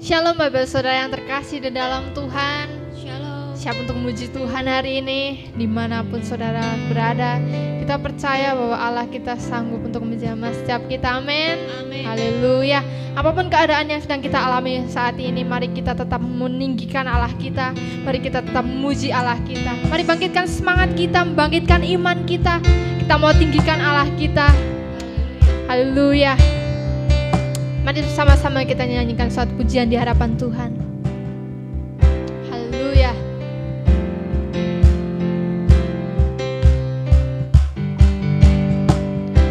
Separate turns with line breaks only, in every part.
Shalom Bapak Saudara yang terkasih di dalam Tuhan.
Shalom.
Siap untuk memuji Tuhan hari ini dimanapun saudara berada. Kita percaya bahwa Allah kita sanggup untuk menjamah setiap kita. Amin.
Amin.
Haleluya. Apapun keadaan yang sedang kita alami saat ini, mari kita tetap meninggikan Allah kita. Mari kita tetap memuji Allah kita. Mari bangkitkan semangat kita, membangkitkan iman kita. Kita mau tinggikan Allah kita. Haleluya. Mari sama-sama kita nyanyikan suatu pujian di hadapan Tuhan. Haleluya.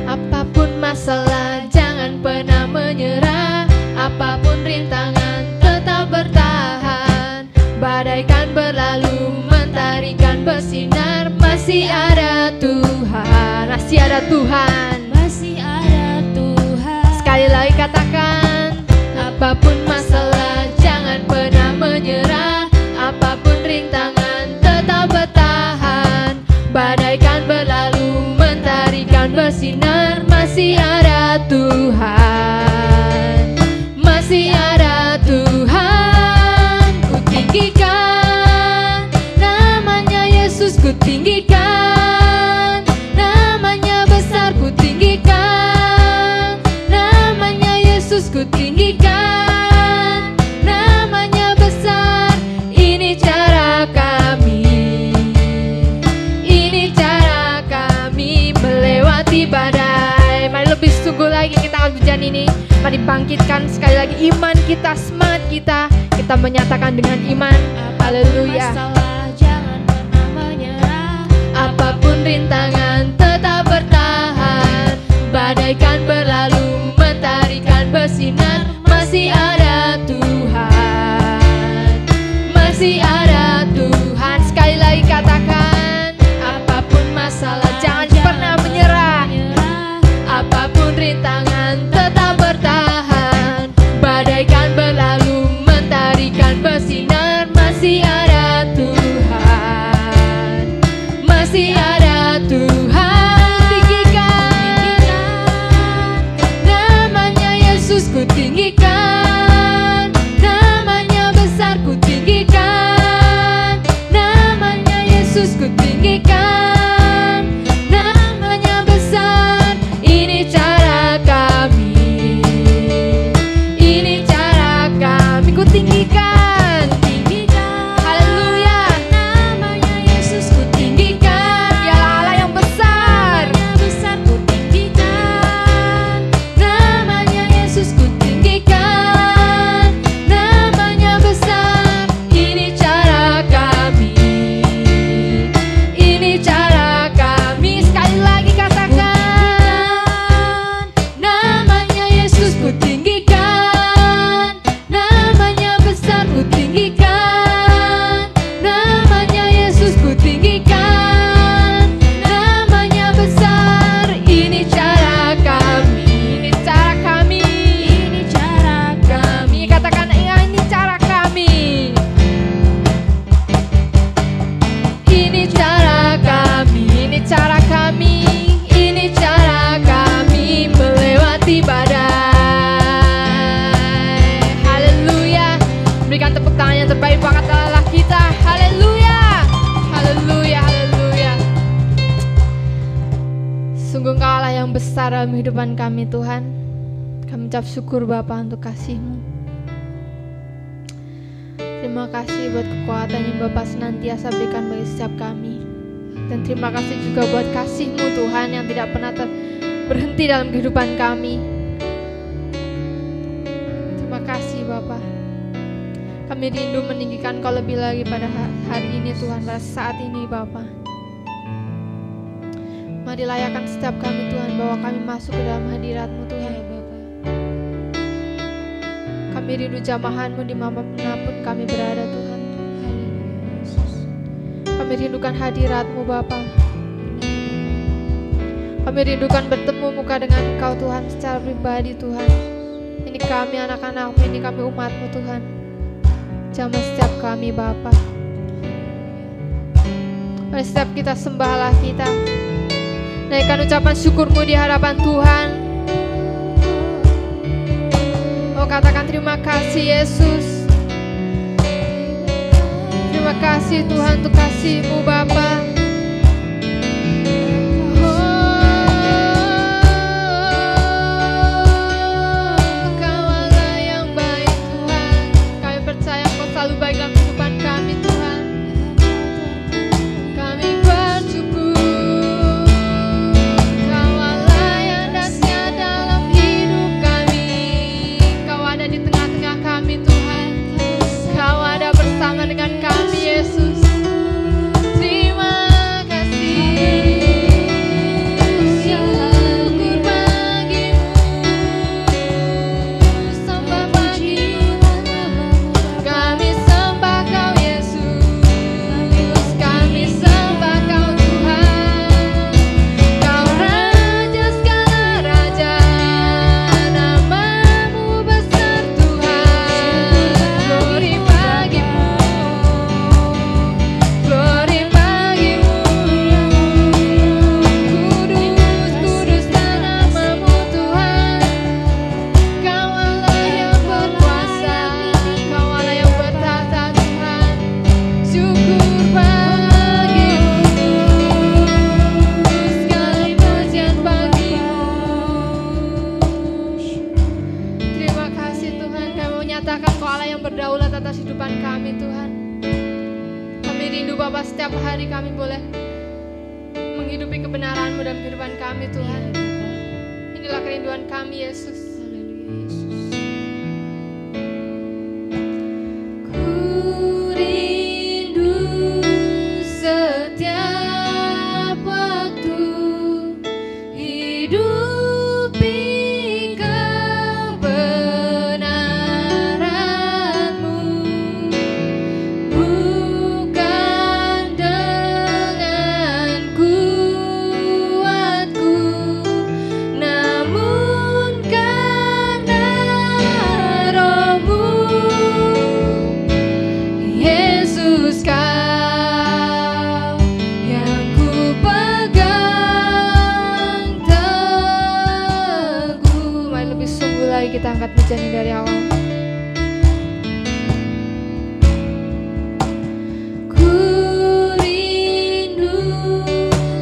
Apapun masalah, jangan pernah menyerah. Apapun rintangan, tetap bertahan. Badaikan berlalu, mentari kan bersinar. Masih ada Tuhan, masih ada Tuhan,
Masih ada Tuhan.
sekali lagi katakan, apapun masalah jangan pernah menyerah. Apapun rintangan tetap bertahan. Badaikan berlalu, mentari kan bersinar. Masih ada Tuhan, masih ada Tuhan. Ku tinggikan namanya Yesus, ku tinggikan namanya besar, ku tinggikan namanya Yesus, ku tinggikan namanya besar. Ini cara kami, ini cara kami melewati badai. Mari lebih sungguh lagi kita akan pujian ini. Mari bangkitkan sekali lagi iman kita, semangat kita. Kita menyatakan dengan iman. Haleluya.
Masalah jangan pernah menyerah.
Apapun rintangan tetap bertahan. Badaikan berlalu, mentari kan bersinar. Masih ada Tuhan, masih ada Tuhan. Sekali lagi katakan, apapun masalah jangan pernah menyerah. Apapun rintangan tetap bertahan. Badaikan berlalu, mentari kan bersinar. Masih ada Tuhan, masih ada Tuhan. Tinggikan namanya Yesus, ku tinggikan namanya besar, ku tinggikan namanya Yesus, ku tinggikan namanya besar. Ini cara kami, ini cara kami. Ku tinggikan, haleluya,
Namanya Yesus, ku
tinggikan. Dialah Allah yang besar.
namanya besar, ku tinggikan.
Namanya Yesus, ku tinggikan namanya besar. Ini cara kami, ini cara kami. Sekali lagi katakan, namanya Yesus, ku tinggikan namanya besar, ku tinggikan namanya Yesus, ku tinggikan namanya besar. Ini cara kami, ini cara kami,
Ini cara
kami. Katakan, ya, ini cara kami. Ini cara kami, ini cara kami, ini cara kami melewati badai. Haleluya. Berikan tepuk tangan yang terbaik banget Allah kita. Haleluya, haleluya, haleluya. Sungguh Engkau Allah yang besar dalam kehidupan kami Tuhan. Kami ucap syukur Bapa untuk kasih-Mu. Terima kasih buat kekuatan yang Bapa senantiasa berikan bagi setiap kami. Dan terima kasih juga buat kasih-Mu Tuhan yang tidak pernah berhenti dalam kehidupan kami. Terima kasih Bapa. Kami rindu meninggikan Kau lebih lagi pada hari ini Tuhan, pada saat ini Bapa. Mari layakan setiap kami Tuhan, bahwa kami masuk ke dalam hadirat-Mu Tuhan. Kami rindu jamahan-Mu dimanapun kami berada Tuhan. Kami rindukan hadirat-Mu Bapa. Kami rindukan bertemu muka dengan Engkau Tuhan secara pribadi Tuhan. Ini kami anak-anak-Mu, ini kami umat-Mu Tuhan. Jamah setiap kami Bapa. Mari setiap kita sembahlah kita. Naikkan ucapan syukur-Mu di hadapan Tuhan. Oh mau katakan terima kasih Yesus. Terima kasih Tuhan untuk kasih-Mu Bapa. Kau Allah yang baik Tuhan. Kami percaya Kau selalu baik dalam kehidupan kami Tuhan. Kami bersyukur Kau Allah yang dahsyat dalam hidup kami. Kau ada di tengah-tengah kami Tuhan. Kau ada bersama dengan kami Yesus. Terima kasih. Syukur bagimu, sembah bagimu. Kami sembah Kau Yesus. Kami sembah Kau Tuhan. Kau Raja segala raja. Namamu besar Tuhan. Glory bagimu. Glory bagimu. Kudus, kuduslah namamu Tuhan. Kau Allah yang berkuasa. Kau Allah yang bertata Tuhan. Syukur bagimu. Sekali pujian bagimu. Terima kasih Tuhan. Kami mau nyatakan Kau Allah yang berdaulat atas kehidupan kami Tuhan. Kami rindu Bapa setiap hari kami boleh menghidupi kebenaran-Mu dalam kehidupan kami Tuhan. Inilah kerinduan kami Yesus. Ku rindu setiap waktu hidupi kebenaran-Mu, bukan dengan kuatku, namun karena Roh-Mu. Yesus, Kau yang ku pegang teguh. Mari lebih sungguh lagi kita angkat pujian ini dari awal. Ku rindu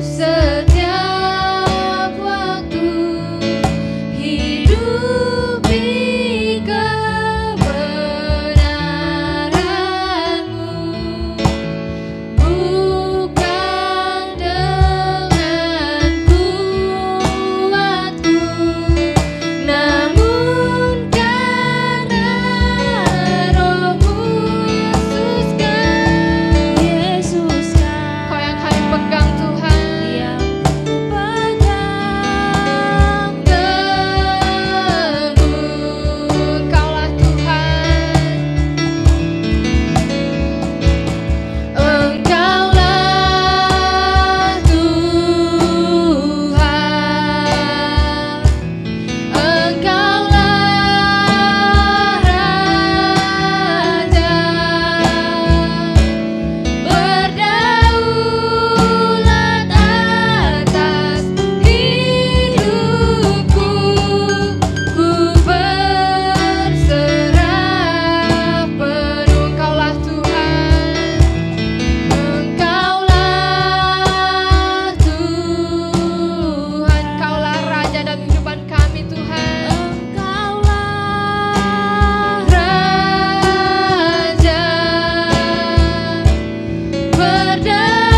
setiap waktu hidupi kebenaran-Mu, bukan dengan kuatku, namun karena Roh-Mu. Yesus, Kau yang kami pegang Tuhan. Teguh, Kaulah Tuhan. Engkaulah Tuhan. Engkaulah Raja. Berdaulat atas hidupku. Ku berserah penuh. Engkaulah Tuhan. Engkaulah Tuhan. Kaulah Raja dalam kehidupan kami Tuhan. Engkaulah Raja.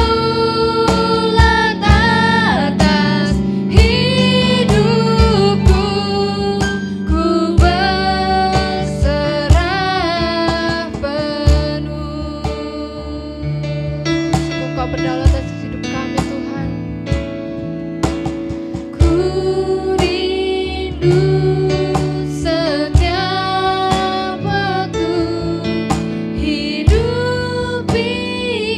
Berdaulat atas hidupku. Ku berserah penuh. Sungguh Kau berdaulat atas hidup kami Tuhan. Ku rindu setiap waktu hidupi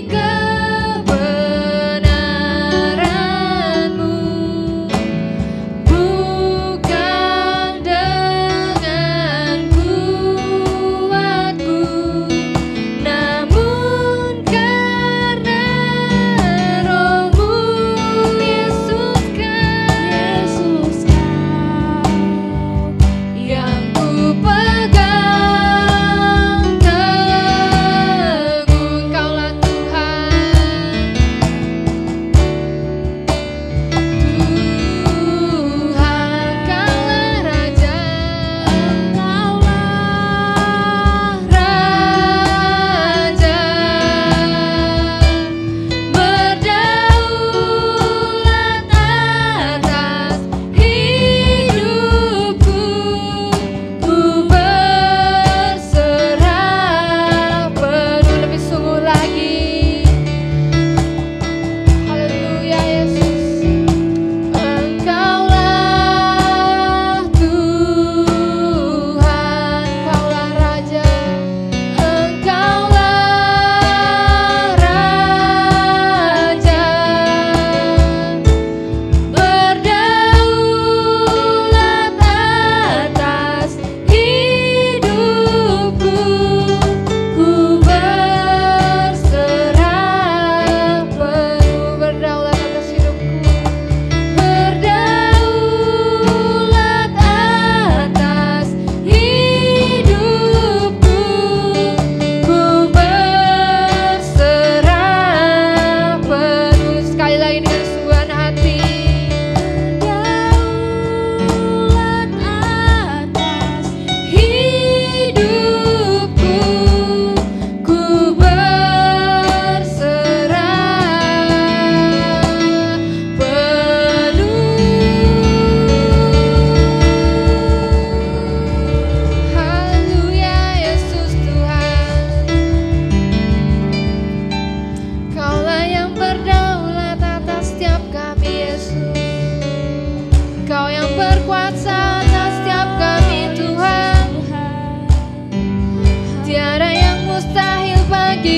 kebenaran-Mu, bukan dengan kuatku, namun karena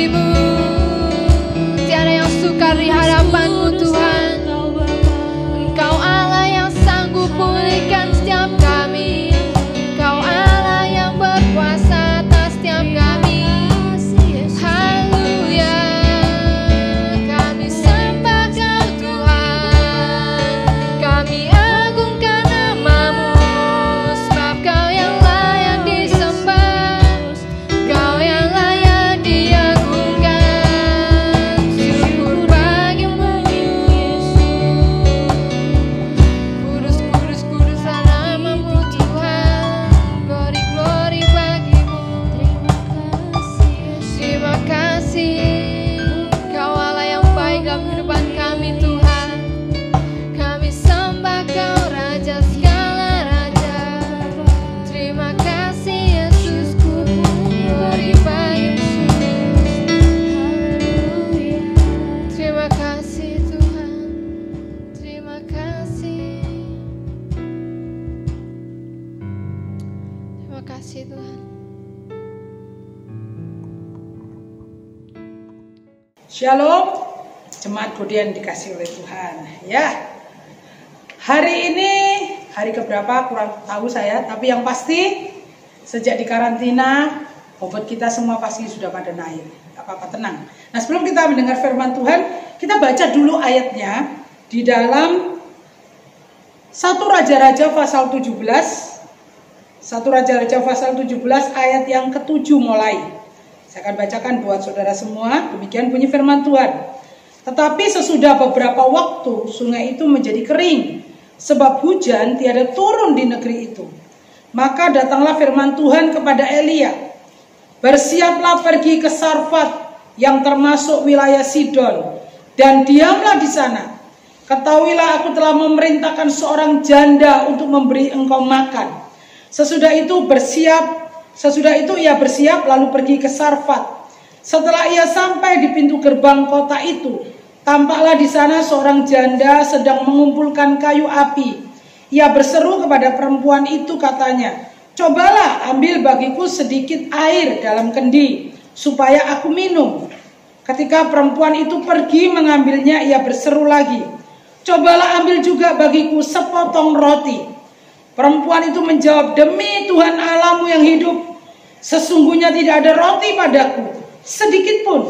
bagimu. Tiada yang sukar di hadapanmu Tuhan. Engkau Allah yang sanggup pulihkan setiap kami. Engkau Allah yang berkuasa atas setiap kami. Haleluya. Kami sembah Kau Tuhan. Kami agungkan namamu. Sebab Kau yang layak disembah. Kau yang layak diagungkan. Syukur bagimu Yesus. Kudus, kudus, kuduslah namamu Tuhan. Glory, glory bagimu. Terima kasih. Kau Allah yang baik dalam kehidupan kami Tuhan. Kami sembah Kau Raja segala raja. Terima kasih Yesusku. Glory bagimu. Terima kasih Tuhan. Terima kasih. Terima kasih Tuhan.
Shalom, jemaat Godian dikasih oleh Tuhan. Ya, hari ini hari keberapa kurang tahu saya, tapi yang pasti sejak di karantina bobot kita semua pasti sudah pada naik. Gak apa-apa, tenang. Nah, sebelum kita mendengar firman Tuhan, kita baca dulu ayatnya di dalam 1 Raja-Raja pasal 17. 1 Raja-Raja pasal 17 ayat yang ke-7 mulai. Saya akan bacakan buat saudara semua. Demikian bunyi firman Tuhan. Tetapi sesudah beberapa waktu sungai itu menjadi kering, sebab hujan tiada turun di negeri itu. Maka datanglah firman Tuhan kepada Elia, bersiaplah pergi ke Sarfat yang termasuk wilayah Sidon, dan diamlah di sana. Ketahuilah aku telah memerintahkan seorang janda untuk memberi engkau makan. Sesudah itu ia bersiap lalu pergi ke Sarfat. Setelah ia sampai di pintu gerbang kota itu, tampaklah di sana seorang janda sedang mengumpulkan kayu api. Ia berseru kepada perempuan itu, katanya, "Cobalah ambil bagiku sedikit air dalam kendi, supaya aku minum." Ketika perempuan itu pergi mengambilnya, ia berseru lagi, "Cobalah ambil juga bagiku sepotong roti." Perempuan itu menjawab, "Demi Tuhan Allahmu yang hidup, sesungguhnya tidak ada roti padaku sedikit pun,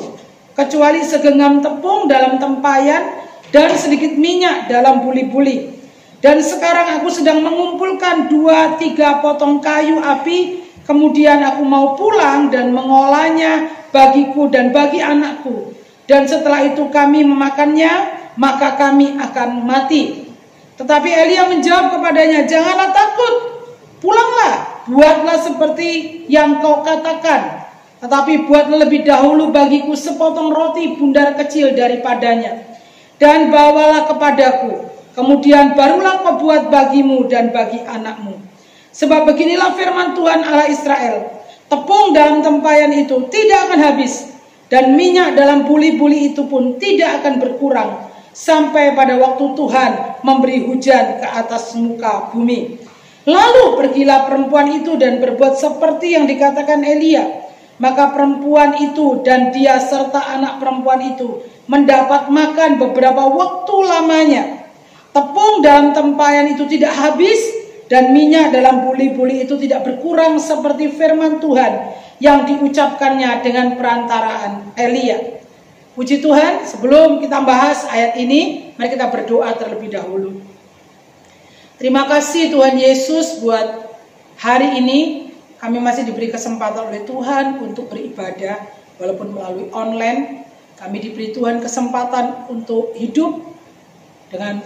kecuali segenggam tepung dalam tempayan dan sedikit minyak dalam buli-buli. Dan sekarang aku sedang mengumpulkan 2-3 potong kayu api, kemudian aku mau pulang dan mengolahnya bagiku dan bagi anakku. Dan setelah itu kami memakannya, maka kami akan mati." Tetapi Elia menjawab kepadanya, "Janganlah takut, pulanglah, buatlah seperti yang kau katakan. Tetapi buatlah lebih dahulu bagiku sepotong roti bundar kecil daripadanya, dan bawalah kepadaku. Kemudian barulah kau buat bagimu dan bagi anakmu. Sebab beginilah firman Tuhan Allah Israel, tepung dalam tempayan itu tidak akan habis, dan minyak dalam buli-buli itu pun tidak akan berkurang, sampai pada waktu Tuhan memberi hujan ke atas muka bumi." Lalu pergilah perempuan itu dan berbuat seperti yang dikatakan Elia. Maka perempuan itu dan dia serta anak perempuan itu mendapat makan beberapa waktu lamanya. Tepung dalam tempayan itu tidak habis, dan minyak dalam buli-buli itu tidak berkurang, seperti firman Tuhan yang diucapkannya dengan perantaraan Elia. Puji Tuhan. Sebelum kita bahas ayat ini, mari kita berdoa terlebih dahulu. Terima kasih Tuhan Yesus buat hari ini. Kami masih diberi kesempatan oleh Tuhan untuk beribadah walaupun melalui online. Kami diberi Tuhan kesempatan untuk hidup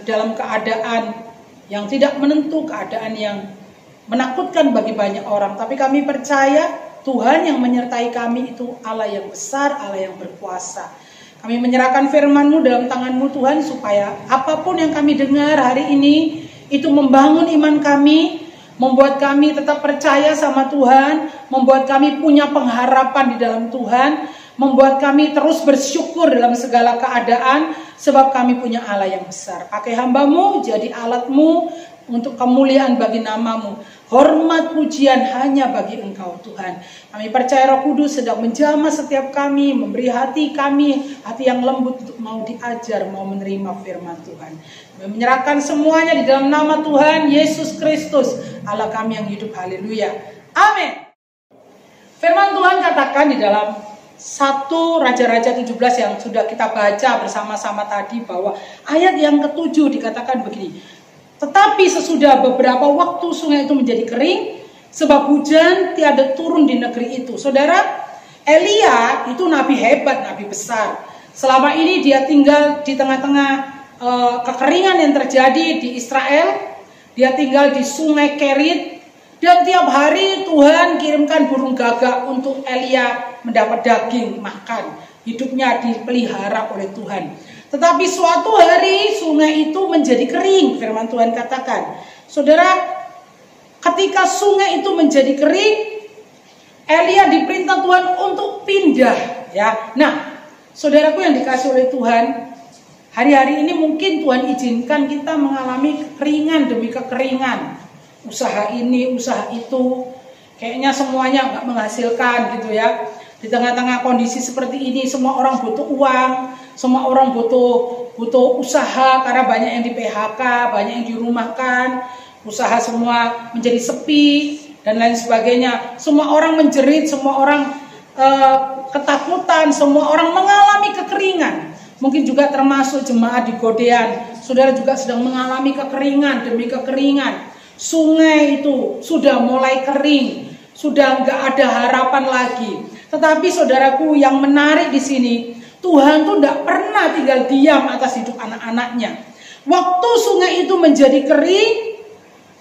dalam keadaan yang tidak menentu, keadaan yang menakutkan bagi banyak orang. Tapi kami percaya Tuhan yang menyertai kami itu Allah yang besar, Allah yang berkuasa. Kami menyerahkan firman-Mu dalam tangan-Mu Tuhan, supaya apapun yang kami dengar hari ini itu membangun iman kami, membuat kami tetap percaya sama Tuhan, membuat kami punya pengharapan di dalam Tuhan, membuat kami terus bersyukur dalam segala keadaan, sebab kami punya Allah yang besar. Pakai hamba-Mu jadi alat-Mu untuk kemuliaan bagi nama-Mu. Hormat pujian hanya bagi Engkau Tuhan. Kami percaya Roh Kudus sedang menjamah setiap kami, memberi hati kami, hati yang lembut untuk mau diajar, mau menerima firman Tuhan. Kami menyerahkan semuanya di dalam nama Tuhan Yesus Kristus, Allah kami yang hidup. Haleluya. Amin. Firman Tuhan katakan di dalam 1 Raja-Raja 17 yang sudah kita baca bersama-sama tadi, bahwa ayat yang ke-7 dikatakan begini. Tetapi sesudah beberapa waktu sungai itu menjadi kering, sebab hujan tiada turun di negeri itu. Saudara, Elia itu nabi hebat, nabi besar. Selama ini dia tinggal di tengah-tengah kekeringan yang terjadi di Israel. Dia tinggal di sungai Kerit. Dan tiap hari Tuhan kirimkan burung gagak untuk Elia mendapat daging makan. Hidupnya dipelihara oleh Tuhan. Tetapi suatu hari sungai itu menjadi kering, firman Tuhan katakan. Saudara, ketika sungai itu menjadi kering, Elia diperintah Tuhan untuk pindah, ya. Nah, saudaraku yang dikasih oleh Tuhan, hari-hari ini mungkin Tuhan izinkan kita mengalami kekeringan demi kekeringan. Usaha ini, usaha itu, kayaknya semuanya nggak menghasilkan gitu ya. Di tengah-tengah kondisi seperti ini, semua orang butuh uang, semua orang butuh usaha karena banyak yang di PHK, banyak yang dirumahkan, usaha semua menjadi sepi dan lain sebagainya. Semua orang menjerit, semua orang ketakutan, semua orang mengalami kekeringan. Mungkin juga termasuk jemaat di Godean, saudara juga sedang mengalami kekeringan demi kekeringan. Sungai itu sudah mulai kering, sudah nggak ada harapan lagi. Tetapi saudaraku, yang menarik di sini, Tuhan tuh tidak pernah tinggal diam atas hidup anak-anaknya. Waktu sungai itu menjadi kering,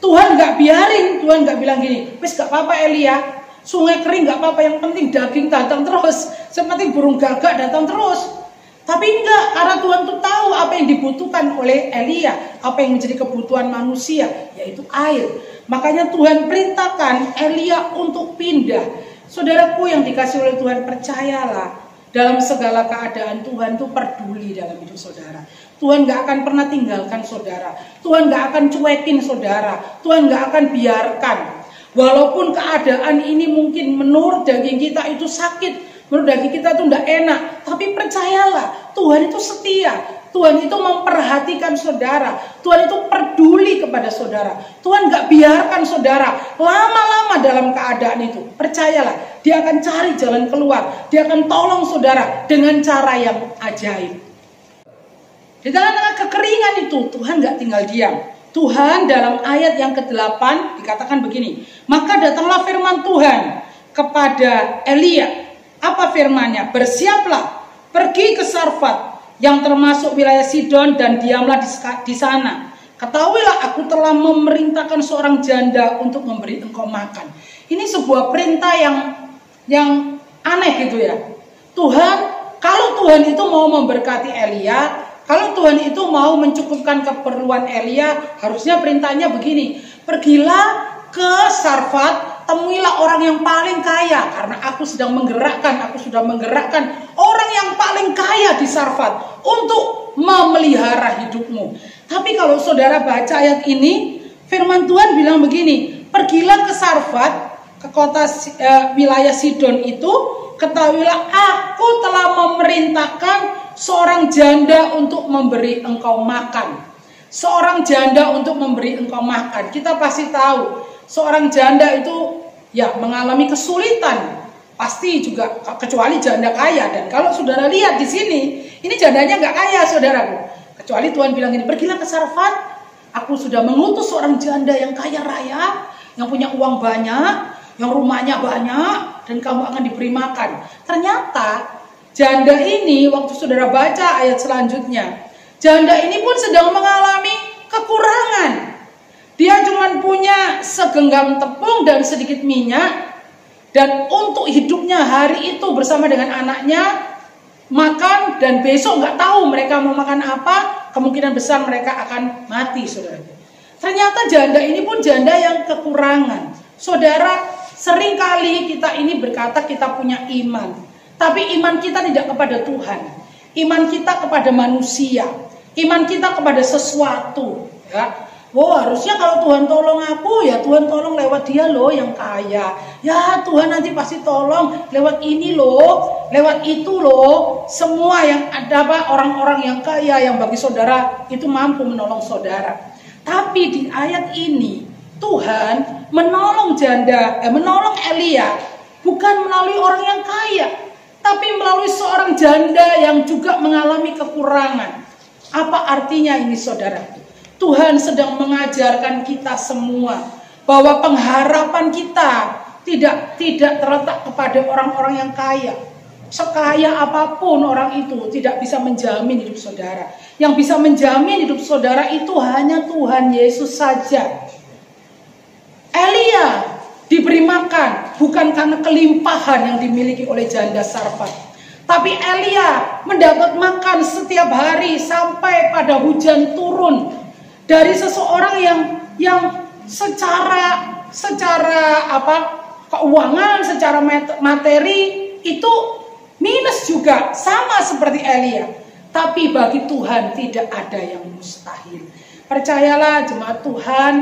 Tuhan nggak biarin. Tuhan nggak bilang gini, wes nggak apa-apa Elia, sungai kering nggak apa-apa, yang penting daging datang terus, seperti burung gagak datang terus. Tapi enggak, karena Tuhan tuh tahu apa yang dibutuhkan oleh Elia, apa yang menjadi kebutuhan manusia, yaitu air. Makanya Tuhan perintahkan Elia untuk pindah. Saudaraku yang dikasih oleh Tuhan, percayalah, dalam segala keadaan Tuhan tuh peduli dalam hidup saudara. Tuhan gak akan pernah tinggalkan saudara. Tuhan gak akan cuekin saudara. Tuhan gak akan biarkan. Walaupun keadaan ini mungkin menurut daging kita itu sakit, menurut daging kita tuh gak enak, tapi percayalah, Tuhan itu setia. Tuhan itu memperhatikan saudara. Tuhan itu peduli kepada saudara. Tuhan gak biarkan saudara lama-lama dalam keadaan itu. Percayalah, dia akan cari jalan keluar. Dia akan tolong saudara dengan cara yang ajaib. Di tengah-tengah kekeringan itu, Tuhan gak tinggal diam. Tuhan dalam ayat yang ke-8 dikatakan begini. Maka datanglah firman Tuhan kepada Elia. Apa firmannya? Bersiaplah, pergi ke Sarfat, yang termasuk wilayah Sidon, dan diamlah di sana. Ketahuilah, aku telah memerintahkan seorang janda untuk memberi engkau makan. Ini sebuah perintah yang aneh gitu ya. Tuhan, kalau Tuhan itu mau memberkati Elia, kalau Tuhan itu mau mencukupkan keperluan Elia, harusnya perintahnya begini. Pergilah ke Sarfat, temuilah orang yang paling kaya, karena aku sudah menggerakkan orang yang paling kaya di Sarfat untuk memelihara hidupmu. Tapi kalau saudara baca ayat ini, firman Tuhan bilang begini, pergilah ke Sarfat, ke kota wilayah Sidon itu, ketahuilah aku telah memerintahkan seorang janda untuk memberi engkau makan. Seorang janda untuk memberi engkau makan. Kita pasti tahu, seorang janda itu ya mengalami kesulitan, pasti juga, kecuali janda kaya. Dan kalau saudara lihat di sini, ini jandanya nggak kaya saudaraku. Kecuali Tuhan bilang ini, pergilah ke Sarfat, aku sudah mengutus seorang janda yang kaya raya, yang punya uang banyak, yang rumahnya banyak, dan kamu akan diberi makan. Ternyata janda ini, waktu saudara baca ayat selanjutnya, janda ini pun sedang mengalami kekurangan. Dia cuma punya segenggam tepung dan sedikit minyak. Dan untuk hidupnya hari itu bersama dengan anaknya, makan, dan besok nggak tahu mereka mau makan apa. Kemungkinan besar mereka akan mati, saudara. Ternyata janda ini pun janda yang kekurangan. Saudara, seringkali kita ini berkata kita punya iman. Tapi iman kita tidak kepada Tuhan. Iman kita kepada manusia. Iman kita kepada sesuatu. Ya. Oh, harusnya kalau Tuhan tolong aku, ya Tuhan tolong lewat dia loh yang kaya. Ya Tuhan nanti pasti tolong lewat ini loh, lewat itu loh. Semua yang ada Pak, orang-orang yang kaya yang bagi saudara itu mampu menolong saudara. Tapi di ayat ini Tuhan menolong menolong Elia bukan melalui orang yang kaya, tapi melalui seorang janda yang juga mengalami kekurangan. Apa artinya ini saudara? Tuhan sedang mengajarkan kita semua bahwa pengharapan kita tidak terletak kepada orang-orang yang kaya. Sekaya apapun orang itu tidak bisa menjamin hidup saudara. Yang bisa menjamin hidup saudara itu hanya Tuhan Yesus saja. Elia diberi makan bukan karena kelimpahan yang dimiliki oleh janda Sarfat, tapi Elia mendapat makan setiap hari sampai pada hujan turun dari seseorang yang secara keuangan, secara materi itu minus juga, sama seperti Elia. Tapi bagi Tuhan tidak ada yang mustahil. Percayalah jemaat Tuhan,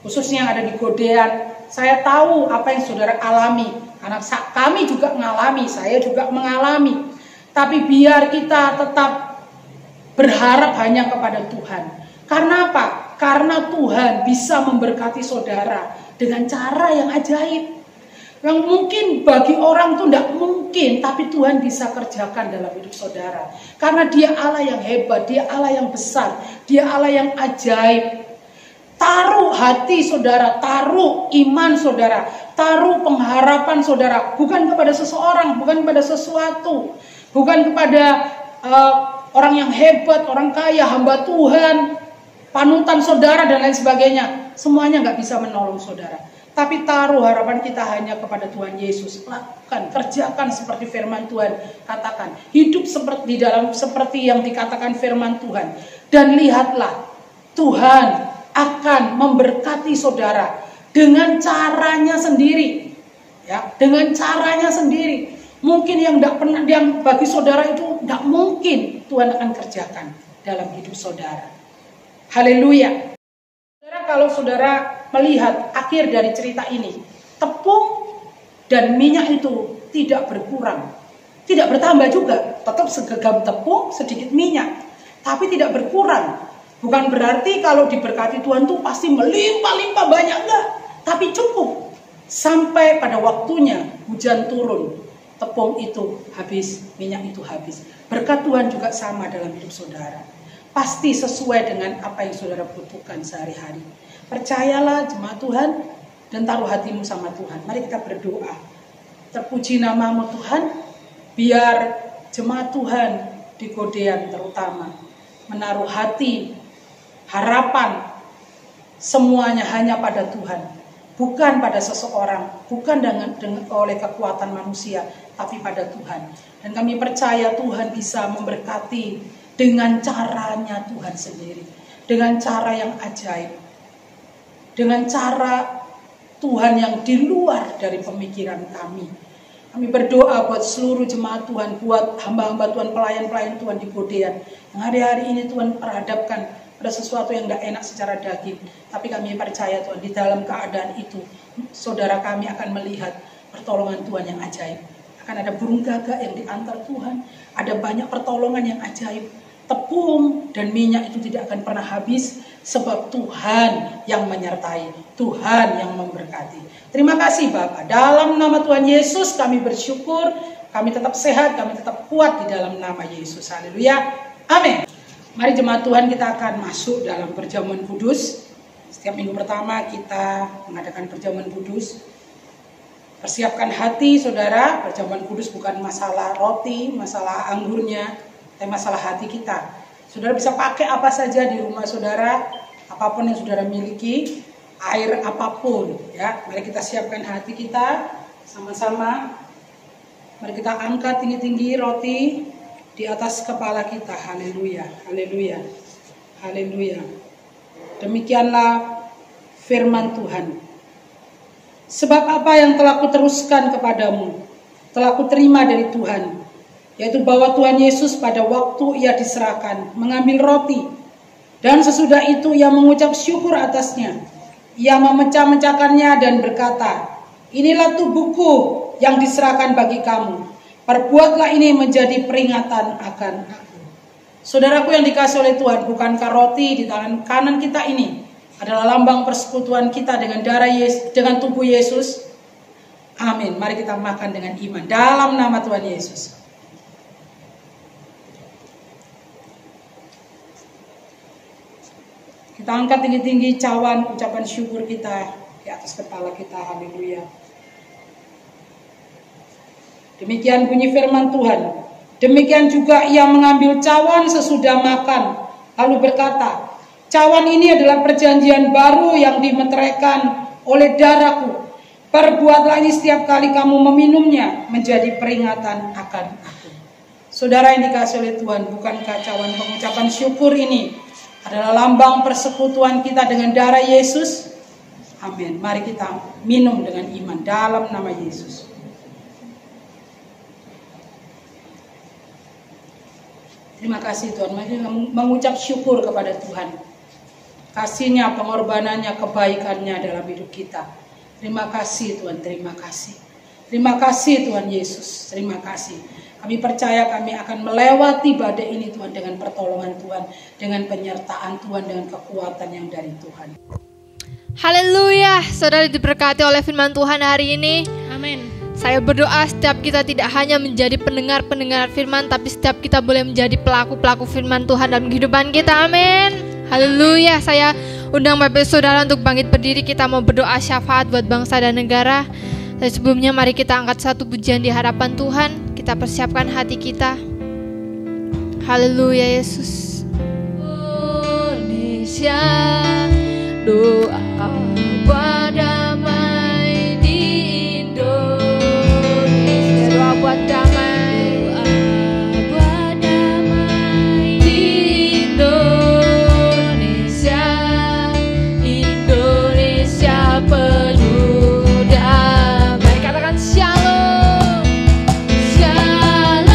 khususnya yang ada di Godean, saya tahu apa yang saudara alami. Karena kami juga mengalami, saya juga mengalami. Tapi biar kita tetap berharap hanya kepada Tuhan. Karena apa? Karena Tuhan bisa memberkati saudara dengan cara yang ajaib. Yang mungkin bagi orang itu tidak mungkin, tapi Tuhan bisa kerjakan dalam hidup saudara. Karena dia Allah yang hebat, dia Allah yang besar, dia Allah yang ajaib. Taruh hati saudara, taruh iman saudara, taruh pengharapan saudara, bukan kepada seseorang, bukan kepada sesuatu, bukan kepada orang yang hebat, orang kaya, hamba Tuhan, panutan saudara dan lain sebagainya. Semuanya gak bisa menolong saudara. Tapi taruh harapan kita hanya kepada Tuhan Yesus. Lakukan, kerjakan seperti firman Tuhan katakan. Hidup seperti yang dikatakan firman Tuhan. Dan lihatlah, Tuhan akan memberkati saudara dengan caranya sendiri. Ya, dengan caranya sendiri. Mungkin yang bagi saudara itu tidak mungkin, Tuhan akan kerjakan dalam hidup saudara. Haleluya. Saudara, kalau saudara melihat akhir dari cerita ini, tepung dan minyak itu tidak berkurang, tidak bertambah juga, tetap segenggam tepung, sedikit minyak, tapi tidak berkurang. Bukan berarti kalau diberkati Tuhan tuh pasti melimpah-limpah banyak, enggak, tapi cukup sampai pada waktunya hujan turun, tepung itu habis, minyak itu habis. Berkat Tuhan juga sama dalam hidup saudara. Pasti sesuai dengan apa yang saudara butuhkan sehari-hari. Percayalah jemaat Tuhan dan taruh hatimu sama Tuhan. Mari kita berdoa. Terpuji namamu Tuhan. Biar jemaat Tuhan di Godean terutama menaruh hati, harapan semuanya hanya pada Tuhan. Bukan pada seseorang, bukan oleh kekuatan manusia, tapi pada Tuhan. Dan kami percaya Tuhan bisa memberkati dengan caranya Tuhan sendiri. Dengan cara yang ajaib. Dengan cara Tuhan yang di luar dari pemikiran kami. Kami berdoa buat seluruh jemaat Tuhan, buat hamba-hamba Tuhan, pelayan-pelayan Tuhan di Godean. Yang hari-hari ini Tuhan perhadapkan pada sesuatu yang tidak enak secara daging. Tapi kami percaya Tuhan, di dalam keadaan itu, saudara kami akan melihat pertolongan Tuhan yang ajaib. Akan ada burung gagak yang diantar Tuhan. Ada banyak pertolongan yang ajaib. Tepung dan minyak itu tidak akan pernah habis, sebab Tuhan yang menyertai, Tuhan yang memberkati. Terima kasih Bapak. Dalam nama Tuhan Yesus kami bersyukur, kami tetap sehat, kami tetap kuat di dalam nama Yesus. Haleluya. Amin. Mari jemaat Tuhan, kita akan masuk dalam perjamuan kudus. Setiap minggu pertama kita mengadakan perjamuan kudus. Persiapkan hati saudara, perjamuan kudus bukan masalah roti, masalah anggurnya, tapi masalah hati kita. Saudara bisa pakai apa saja di rumah saudara, apapun yang saudara miliki, air apapun, ya. Mari kita siapkan hati kita sama-sama. Mari kita angkat tinggi-tinggi roti di atas kepala kita. Haleluya, haleluya, haleluya. Demikianlah firman Tuhan. Sebab apa yang telah kuteruskan kepadamu, telah kuterima dari Tuhan, yaitu bahwa Tuhan Yesus pada waktu ia diserahkan mengambil roti, Dan sesudah itu ia mengucap syukur atasnya. Ia memecah-mecahkannya dan berkata, inilah tubuhku yang diserahkan bagi kamu. Perbuatlah ini menjadi peringatan akan aku. Saudaraku yang dikasihi oleh Tuhan, bukankah roti di tangan kanan kita ini adalah lambang persekutuan kita dengan darah Yesus, dengan tubuh Yesus? Amin. Mari kita makan dengan iman dalam nama Tuhan Yesus. Kita angkat tinggi-tinggi cawan ucapan syukur kita di atas kepala kita. Haleluya. Demikian bunyi firman Tuhan. Demikian juga ia mengambil cawan sesudah makan, lalu berkata, cawan ini adalah perjanjian baru yang dimeteraikan oleh darahku. Perbuatlah ini setiap kali kamu meminumnya menjadi peringatan akan aku. Saudara yang dikasihi oleh Tuhan, bukankah cawan pengucapan syukur ini adalah lambang persekutuan kita dengan darah Yesus? Amin. Mari kita minum dengan iman dalam nama Yesus. Terima kasih Tuhan. Mari mengucap syukur kepada Tuhan. Kasih-Nya, pengorbanannya, kebaikannya dalam hidup kita. Terima kasih Tuhan, terima kasih. Terima kasih Tuhan Yesus, terima kasih. Kami percaya kami akan melewati badai ini Tuhan dengan pertolongan Tuhan, dengan penyertaan Tuhan, dengan kekuatan yang dari Tuhan.
Haleluya, saudara diberkati oleh firman Tuhan hari ini.
Amin.
Saya berdoa setiap kita tidak hanya menjadi pendengar-pendengar firman, tapi setiap kita boleh menjadi pelaku-pelaku firman Tuhan dalam kehidupan kita. Amin. Haleluya. Saya undang Bapak Saudara untuk bangkit berdiri. Kita mau berdoa syafaat buat bangsa dan negara. Dan sebelumnya mari kita angkat satu pujian di hadapan Tuhan. Kita persiapkan hati kita. Haleluya Yesus.
Indonesia, doa buat damai di Indonesia.
Doa buat damai.
Doa buat damai di Indonesia. Indonesia penuh damai.
Katakan shalom.
Shalom,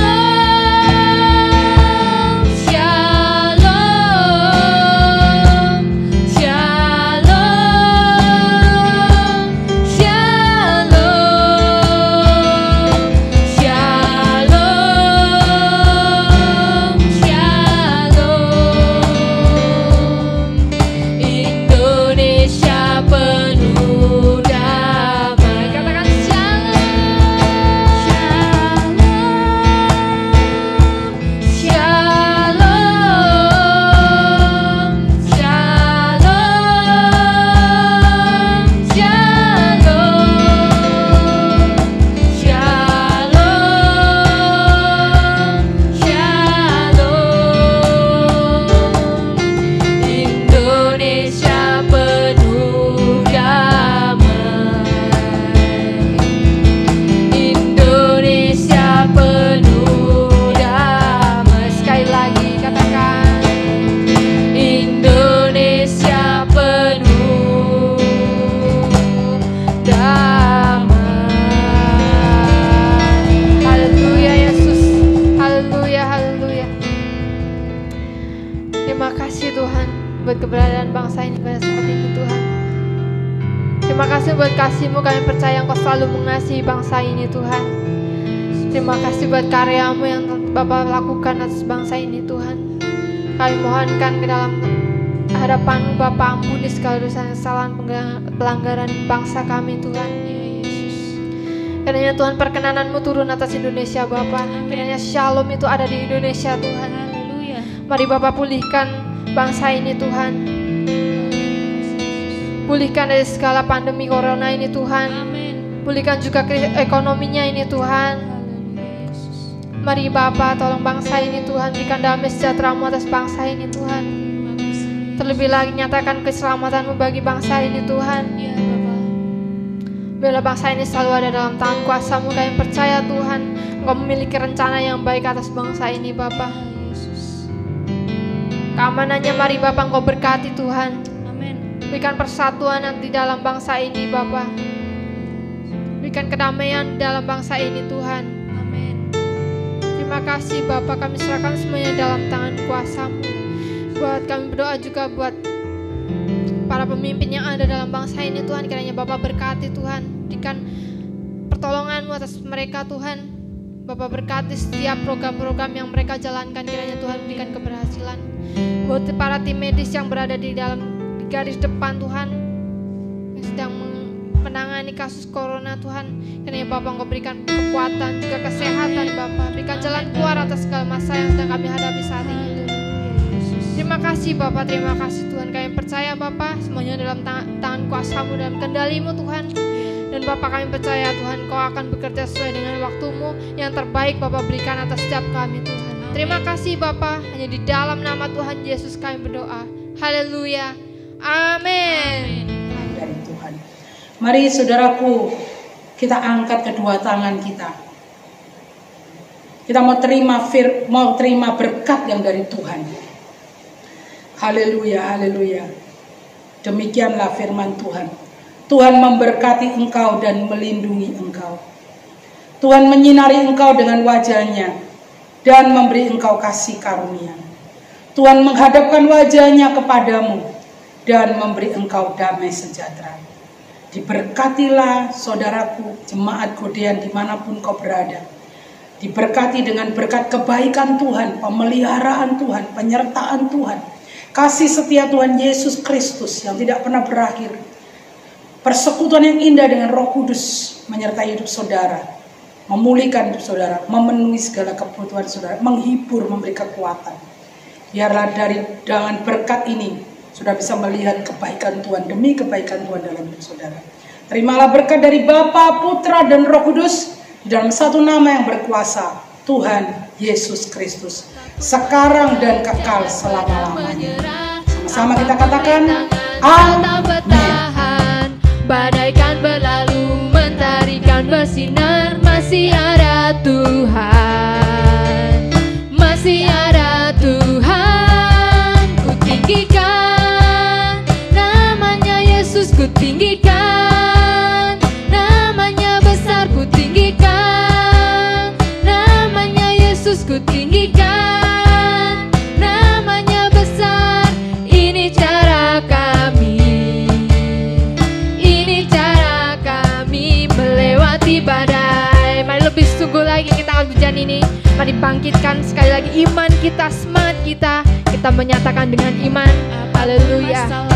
shalom,
buat keberadaan bangsa ini pada saat ini Tuhan. Terima kasih buat kasih-Mu, kami percaya Engkau selalu mengasihi bangsa ini Tuhan. Terima kasih buat karya-Mu yang Bapa lakukan atas bangsa ini Tuhan. Kami mohonkan ke dalam hadapan-Mu Bapa, ampuni segala dosa kesalahan pelanggaran bangsa kami Tuhan. Ya Yesus. Kiranya Tuhan perkenanan-Mu turun atas Indonesia Bapa. Kiranya shalom itu ada di Indonesia Tuhan.
Haleluya.
Mari Bapa pulihkan bangsa ini Tuhan. Pulihkan dari segala pandemi corona ini Tuhan.
Amin.
Pulihkan juga ekonominya ini Tuhan.
Haleluya Yesus.
Mari Bapa tolong bangsa ini Tuhan. Berikan damai sejahtera-Mu atas bangsa ini Tuhan. Terlebih lagi nyatakan keselamatan-Mu bagi bangsa ini Tuhan.
Ya Bapa.
Biarlah bangsa ini selalu ada dalam tangan kuasa-Mu. Kami percaya Tuhan Engkau memiliki rencana yang baik atas bangsa ini Bapa.
Yesus.
Keamanannya mari Bapa Engkau berkati Tuhan.
Amin.
Berikan persatuan di dalam bangsa ini Bapa. Berikan kedamaian dalam bangsa ini Tuhan.
Amin.
Terima kasih Bapa, kami serahkan semuanya dalam tangan kuasa-Mu. Kami berdoa juga buat para pemimpin yang ada dalam bangsa ini Tuhan. Kiranya Bapak berkati Tuhan, berikan pertolongan-Mu atas mereka Tuhan. Bapak berkati setiap program-program yang mereka jalankan. Kiranya Tuhan berikan keberhasilan. Buat para tim medis yang berada di garis depan Tuhan, yang sedang menangani kasus corona Tuhan, kiranya Bapak Engkau berikan kekuatan juga kesehatan Bapak. Berikan jalan keluar atas segala masalah yang sedang kami hadapi saat ini Tuhan. Terima kasih Bapak, terima kasih Tuhan. Kami percaya Bapak, semuanya dalam tangan kuasa-Mu, dalam kendali-Mu Tuhan. Dan Bapak, kami percaya Tuhan, Kau akan bekerja sesuai dengan waktu-Mu. Yang terbaik Bapak berikan atas setiap kami Tuhan. Terima kasih Bapak, hanya di dalam nama Tuhan Yesus kami berdoa. Haleluya, amin.
Dari Tuhan. Mari saudaraku, kita angkat kedua tangan kita. Kita mau terima berkat yang dari Tuhan. Haleluya, haleluya. Demikianlah firman Tuhan. Tuhan memberkati engkau dan melindungi engkau. Tuhan menyinari engkau dengan wajah-Nya dan memberi engkau kasih karunia. Tuhan menghadapkan wajah-Nya kepadamu dan memberi engkau damai sejahtera. Diberkatilah saudaraku, jemaat Godean dimanapun kau berada. Diberkati dengan berkat kebaikan Tuhan, pemeliharaan Tuhan, penyertaan Tuhan, kasih setia Tuhan Yesus Kristus yang tidak pernah berakhir. Persekutuan yang indah dengan Roh Kudus menyertai hidup saudara, memulihkan hidup saudara, memenuhi segala kebutuhan saudara, menghibur, memberi kekuatan. Biarlah dengan berkat ini sudah bisa melihat kebaikan Tuhan demi kebaikan Tuhan dalam hidup saudara. Terimalah berkat dari Bapa, Putra, dan Roh Kudus di dalam satu nama yang berkuasa, Tuhan Yesus Kristus, sekarang dan kekal selama-lamanya. Sama-sama kita katakan, amin.
Badai kan berlalu, mentari kan bersinar, masih ada Tuhan, masih ada Tuhan. Ku tinggikan namanya Yesus, ku tinggikan namanya besar, ku tinggikan namanya Yesus, ku tinggikan namanya besar. Ini cara kami, ini cara kami melewati badai. Mari lebih sungguh lagi kita akan pujian ini. Mari bangkitkan sekali lagi iman kita, semangat kita. Kita menyatakan dengan iman. Haleluya.